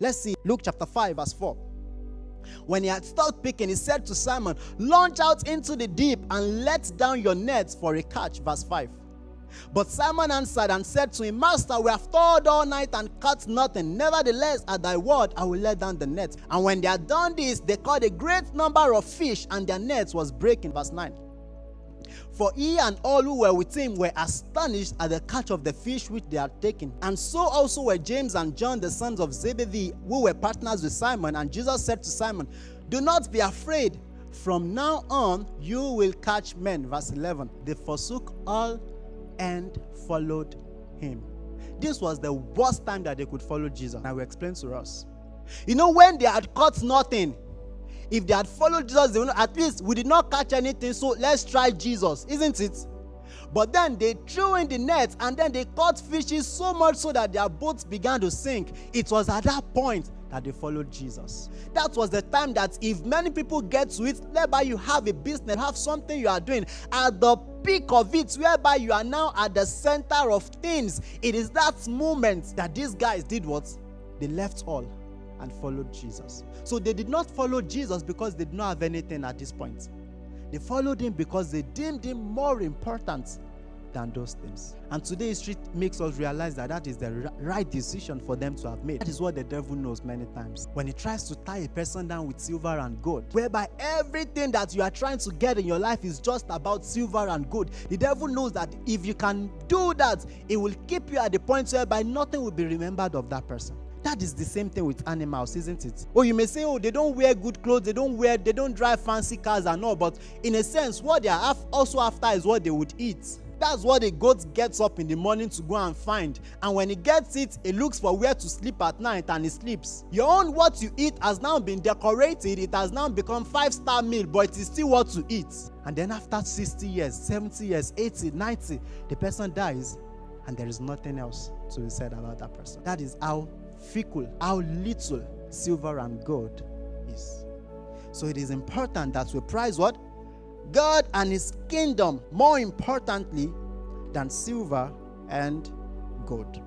Let's see Luke chapter 5 verse 4. When he had stopped speaking, he said to Simon, launch out into the deep and let down your nets for a catch. Verse 5. But Simon answered and said to him, Master, we have toiled all night and caught nothing. Nevertheless, at thy word, I will let down the net. And when they had done this, they caught a great number of fish, and their nets was breaking. Verse 9. For he and all who were with him were astonished at the catch of the fish which they had taken. And so also were James and John, the sons of Zebedee, who were partners with Simon. And Jesus said to Simon, do not be afraid. From now on, you will catch men. Verse 11. They forsook all and followed him. This was the worst time that they could follow Jesus. I will explain to us. You know, when they had caught nothing, if they had followed Jesus, they would know, at least we did not catch anything, so let's try Jesus, isn't it? But then they threw in the net, and then they caught fishes so much so that their boats began to sink. It was at that point that they followed Jesus. That was the time that if many people get to it, whereby you have a business, have something you are doing, at the peak of it, whereby you are now at the center of things, it is that moment that these guys did what? They left all and followed Jesus. So they did not follow Jesus because they did not have anything at this point. They followed him because they deemed him more important than those things. And today history makes us realize that that is the right decision for them to have made. That is what the devil knows many times. When he tries to tie a person down with silver and gold, whereby everything that you are trying to get in your life is just about silver and gold, the devil knows that if you can do that, it will keep you at the point whereby nothing will be remembered of that person. That is the same thing with animals, isn't it? Oh, you may say, oh, they don't wear good clothes, they don't drive fancy cars and all, but in a sense, what they are also after is what they would eat. That's what a goat gets up in the morning to go and find. And when he gets it, it looks for where to sleep at night and he sleeps. Your own what you eat has now been decorated. It has now become 5-star meal, but it is still what to eat. And then after 60 years, 70 years, 80, 90, the person dies and there is nothing else to be said about that person. That is how fickle, how little silver and gold is. So it is important that we prize what? God and his kingdom more importantly than silver and gold.